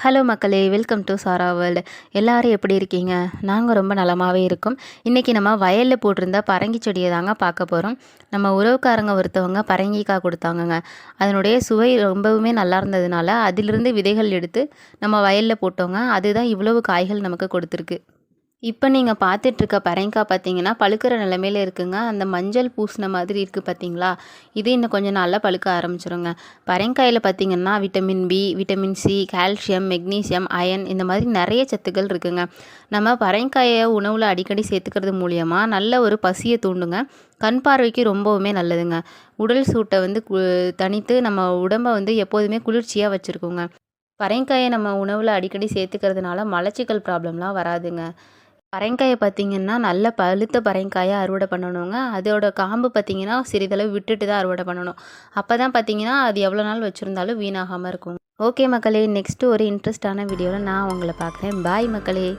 Hello மக்களே, welcome to Sarah world. எல்லாரும் எப்படி இருக்கீங்க? நாங்கள் ரொம்ப நலமாகவே இருக்கோம். இன்றைக்கி நம்ம வயலில் போட்டிருந்த பரங்கி செடியை தாங்க பார்க்க போகிறோம். நம்ம உறவுக்காரங்க ஒருத்தவங்க பரங்கிக்காய் கொடுத்தாங்கங்க. அதனுடைய சுவை ரொம்பவுமே நல்லா இருந்ததுனால அதிலிருந்து விதைகள் எடுத்து நம்ம வயலில் போட்டோங்க. அதுதான் இவ்வளவு காய்கள் நமக்கு கொடுத்துருக்கு. இப்போ நீங்கள் பார்த்துட்ருக்க பரங்கிக்காய் பார்த்தீங்கன்னா பழுக்கிற நிலமையில இருக்குங்க. அந்த மஞ்சள் பூசின மாதிரி இருக்குது பார்த்தீங்களா? இது இன்னும் கொஞ்சம் நாளில் பழுக்க ஆரம்பிச்சிருங்க. பரங்கிக்காயில் பார்த்தீங்கன்னா vitamin B, vitamin C, calcium, magnesium, iron இந்த மாதிரி நிறைய சத்துக்கள் இருக்குங்க. நம்ம பரங்கிக்காயை உணவில் அடிக்கடி சேர்த்துக்கிறது மூலியமாக நல்ல ஒரு பசியை தூண்டுங்க. கண் பார்வைக்கு ரொம்பவுமே நல்லதுங்க. உடல் சூட்டை வந்து தணித்து நம்ம உடம்பை வந்து எப்போதுமே குளிர்ச்சியாக வச்சுருக்குங்க. பரங்கிக்காயை நம்ம உணவில் அடிக்கடி சேர்த்துக்கிறதுனால மலச்சிக்கல் ப்ராப்ளம்லாம் வராதுங்க. பரங்கிக்காயை பார்த்தீங்கன்னா நல்ல பழுத்த பரங்கிக்காயை அறுவடை பண்ணணுங்க. அதோட காம்பு பார்த்தீங்கன்னா சிறிதளவு விட்டுட்டு தான் அறுவடை பண்ணணும். அப்போ தான் பார்த்தீங்கன்னா அது எவ்வளோ நாள் வச்சுருந்தாலும் வீணாகாமல் இருக்கும். ஓகே மக்களே, நெக்ஸ்ட்டு ஒரு இன்ட்ரெஸ்டான வீடியோவில் நான் உங்களை பார்க்குறேன். பாய் மக்களே.